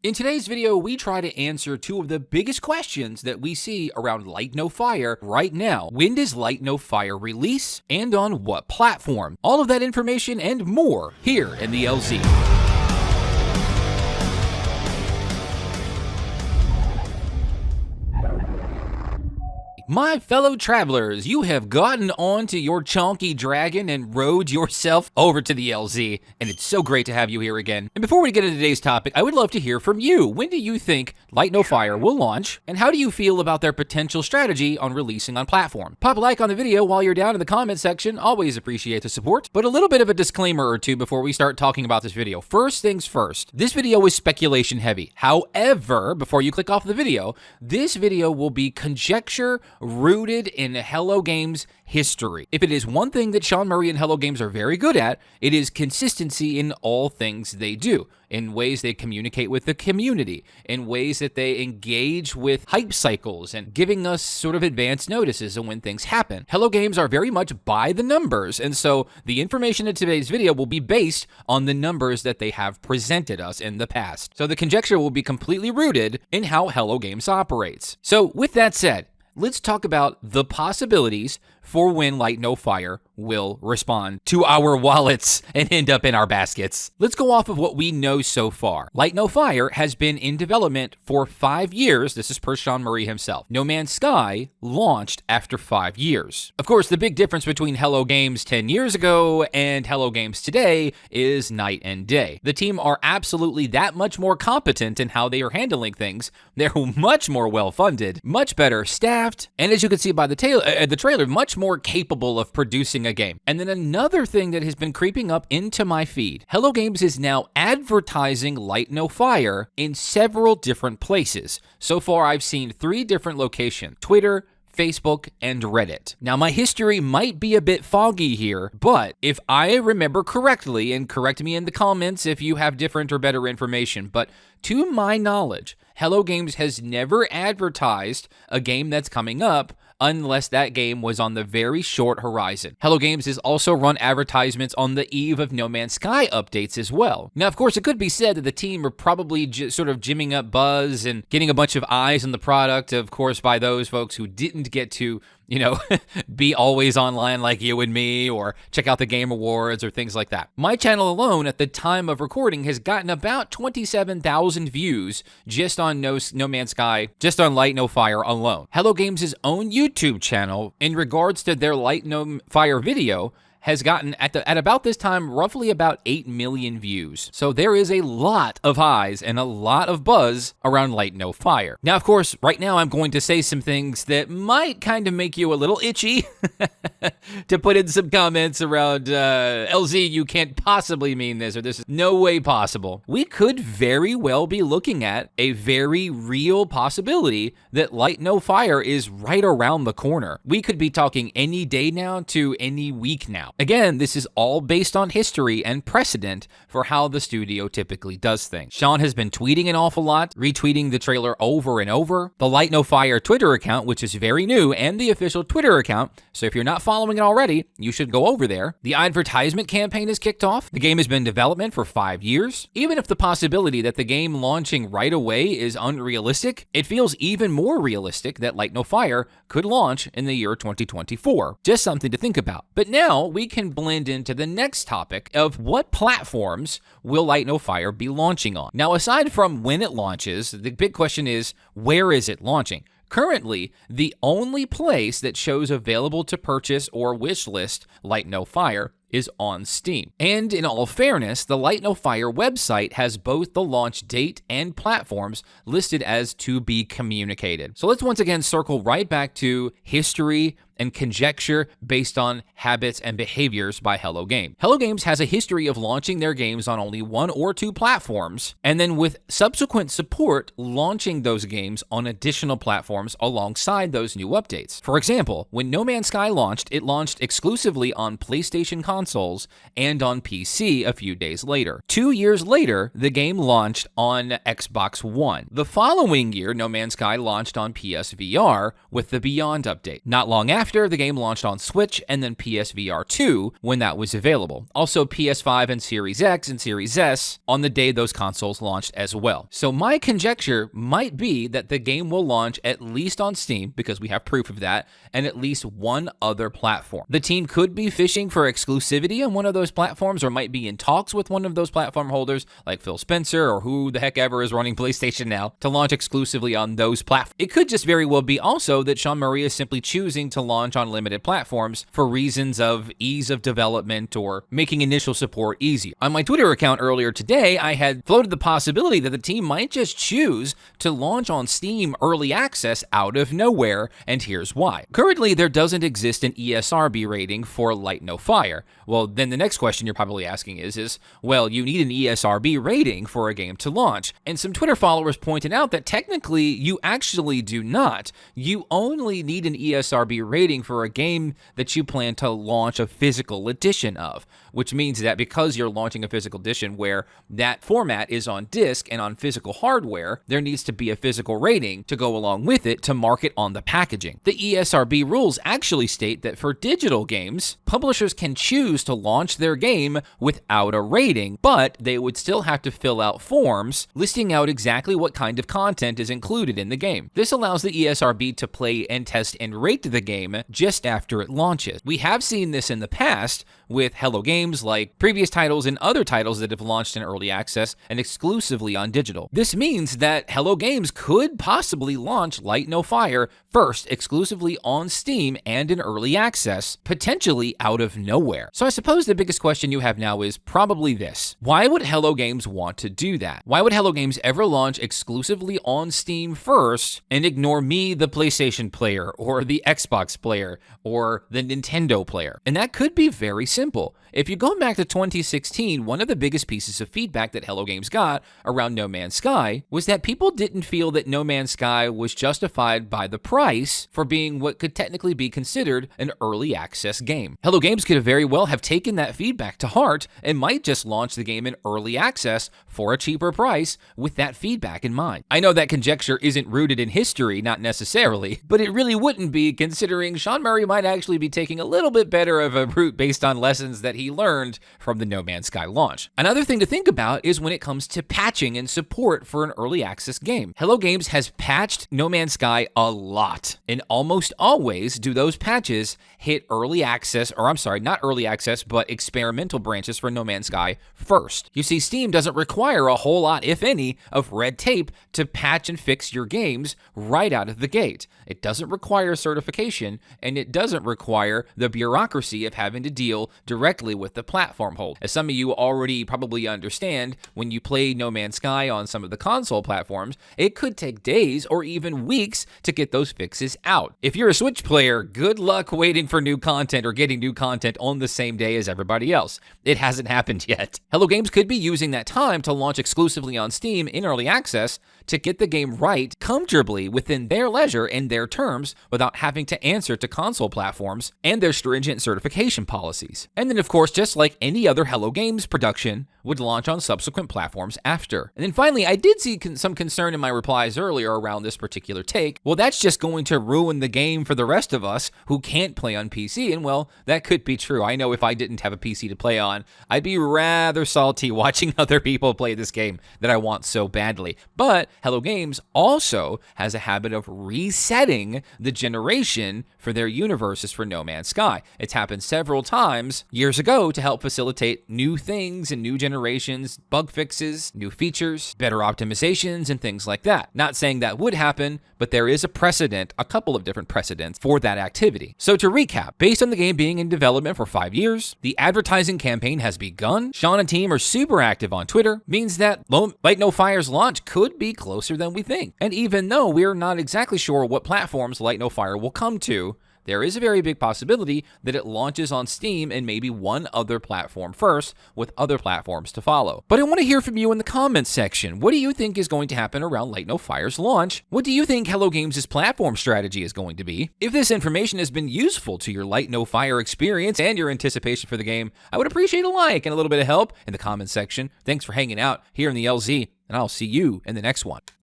In today's video, we try to answer two of the biggest questions that we see around Light No Fire right now. When does Light No Fire release, and on what platform? All of that information and more here in the LZ. My fellow travelers, you have gotten onto your chonky dragon and rode yourself over to the LZ, and it's so great to have you here again. And before we get into today's topic, I would love to hear from you. When do you think Light No Fire will launch, and how do you feel about their potential strategy on releasing on platform? Pop a like on the video while you're down in the comment section. Always appreciate the support. But a little bit of a disclaimer or two before we start talking about this video. First things first, this video is speculation heavy. However, before you click off the video, this video will be conjecture rooted in Hello Games history. If it is one thing that Sean Murray and Hello Games are very good at, it is consistency in all things they do, in ways they communicate with the community, in ways that they engage with hype cycles and giving us sort of advance notices of when things happen. Hello Games are very much by the numbers, and so the information in today's video will be based on the numbers that they have presented us in the past. So the conjecture will be completely rooted in how Hello Games operates. So with that said, let's talk about the possibilities for when Light No Fire will respond to our wallets and end up in our baskets. Let's go off of what we know so far. Light No Fire has been in development for 5 years. This is per Sean Murray himself. No Man's Sky launched after 5 years. Of course, the big difference between Hello Games 10 years ago and Hello Games today is night and day. The team are absolutely that much more competent in how they are handling things. They're much more well-funded, much better staffed, and as you can see by the trailer, much more capable of producing a game. And then another thing that has been creeping up into my feed, Hello Games is now advertising Light No Fire in several different places. So far, I've seen 3 different locations: Twitter, Facebook, and Reddit. Now, my history might be a bit foggy here, but if I remember correctly, and correct me in the comments if you have different or better information, but to my knowledge, Hello Games has never advertised a game that's coming up unless that game was on the very short horizon. Hello Games has also run advertisements on the eve of No Man's Sky updates as well. Now, of course, it could be said that the team are probably sort of gymming up buzz and getting a bunch of eyes on the product, of course, by those folks who didn't get to be always online like you and me, or check out the Game Awards or things like that. My channel alone at the time of recording has gotten about 27,000 views just on No Man's Sky, just on Light No Fire alone. Hello Games' own YouTube channel, in regards to their Light No Fire video, has gotten, at about this time, roughly about 8 million views. So there is a lot of eyes and a lot of buzz around Light No Fire. Now, of course, right now I'm going to say some things that might kind of make you a little itchy to put in some comments around, LZ, you can't possibly mean this, or this is no way possible. We could very well be looking at a very real possibility that Light No Fire is right around the corner. We could be talking any day now to any week now. Again, this is all based on history and precedent for how the studio typically does things. Sean has been tweeting an awful lot, retweeting the trailer over and over. The Light No Fire Twitter account, which is very new, and the official Twitter account, so if you're not following it already, you should go over there. The advertisement campaign is kicked off. The game has been in development for 5 years. Even if the possibility that the game launching right away is unrealistic, it feels even more realistic that Light No Fire could launch in the year 2024. Just something to think about. But now, we can blend into the next topic of what platforms will Light No Fire be launching on. Now, aside from when it launches, the big question is, where is it launching? Currently, the only place that shows available to purchase or wishlist Light No Fire is on Steam. And in all fairness, the Light No Fire website has both the launch date and platforms listed as to be communicated. So let's once again circle right back to history and conjecture based on habits and behaviors by Hello Games. Hello Games has a history of launching their games on only 1 or 2 platforms, and then with subsequent support, launching those games on additional platforms alongside those new updates. For example, when No Man's Sky launched, it launched exclusively on PlayStation consoles consoles and on PC a few days later. 2 years later, the game launched on Xbox One. The following year, No Man's Sky launched on PSVR with the Beyond update. Not long after, the game launched on Switch and then PSVR 2 when that was available. Also PS5 and Series X and Series S on the day those consoles launched as well. So my conjecture might be that the game will launch at least on Steam, because we have proof of that, and at least one other platform. The team could be fishing for exclusivity on one of those platforms, or might be in talks with one of those platform holders like Phil Spencer or who the heck ever is running PlayStation now to launch exclusively on those platforms. It could just very well be also that Sean Murray is simply choosing to launch on limited platforms for reasons of ease of development or making initial support easier. On my Twitter account earlier today, I had floated the possibility that the team might just choose to launch on Steam early access out of nowhere, and here's why. Currently, there doesn't exist an ESRB rating for Light No Fire. Well, then the next question you're probably asking is, well, you need an ESRB rating for a game to launch. And some Twitter followers pointed out that technically you actually do not. You only need an ESRB rating for a game that you plan to launch a physical edition of, which means that because you're launching a physical edition where that format is on disc and on physical hardware, there needs to be a physical rating to go along with it to mark it on the packaging. The ESRB rules actually state that for digital games, publishers can choose to launch their game without a rating, but they would still have to fill out forms listing out exactly what kind of content is included in the game. This allows the ESRB to play and test and rate the game just after it launches. We have seen this in the past with Hello Games, like previous titles and other titles that have launched in early access and exclusively on digital. This means that Hello Games could possibly launch Light No Fire first exclusively on Steam and in early access, potentially out of nowhere. So I suppose the biggest question you have now is probably this: why would Hello Games want to do that? Why would Hello Games ever launch exclusively on Steam first and ignore me, the PlayStation player, or the Xbox player, or the Nintendo player? And that could be very simple. If you go back to 2016, one of the biggest pieces of feedback that Hello Games got around No Man's Sky was that people didn't feel that No Man's Sky was justified by the price for being what could technically be considered an early access game. Hello Games could very well have taken that feedback to heart and might just launch the game in early access for a cheaper price with that feedback in mind. I know that conjecture isn't rooted in history, not necessarily, but it really wouldn't be, considering Sean Murray might actually be taking a little bit better of a route based on lessons that he learned from the No Man's Sky launch. Another thing to think about is when it comes to patching and support for an early access game. Hello Games has patched No Man's Sky a lot, and almost always do those patches hit early access, or I'm sorry, not early access, but experimental branches for No Man's Sky first. You see, Steam doesn't require a whole lot, if any, of red tape to patch and fix your games right out of the gate. It doesn't require certification, and it doesn't require the bureaucracy of having to deal directly with the platform hold. As some of you already probably understand, when you play No Man's Sky on some of the console platforms, it could take days or even weeks to get those fixes out. If you're a Switch player, good luck waiting for new content or getting new content on the same day as everybody else. It hasn't happened yet. Hello Games could be using that time to launch exclusively on Steam in early access to get the game right comfortably within their leisure and their terms without having to answer to console platforms and their stringent certification policies. And then, of course, just like any other Hello Games production, would launch on subsequent platforms after. And then finally, I did see some concern in my replies earlier around this particular take. Well, that's just going to ruin the game for the rest of us who can't play on PC. And well, that could be true. I know if I didn't have a PC to play on, I'd be rather salty watching other people play this game that I want so badly. But Hello Games also has a habit of resetting the generation for their universes for No Man's Sky. It's happened several times years ago to help facilitate new things and new generations, bug fixes, new features, better optimizations, and things like that. Not saying that would happen, but there is a precedent, a couple of different precedents for that activity. So to recap, based on the game being in development for 5 years, the advertising campaign has begun, Sean and team are super active on Twitter, means that Light No Fire's launch could be closer than we think. And even though we're not exactly sure what platforms Light No Fire will come to, there is a very big possibility that it launches on Steam and maybe one other platform first, with other platforms to follow. But I want to hear from you in the comments section. What do you think is going to happen around Light No Fire's launch? What do you think Hello Games' platform strategy is going to be? If this information has been useful to your Light No Fire experience and your anticipation for the game, I would appreciate a like and a little bit of help in the comments section. Thanks for hanging out here in the LZ, and I'll see you in the next one.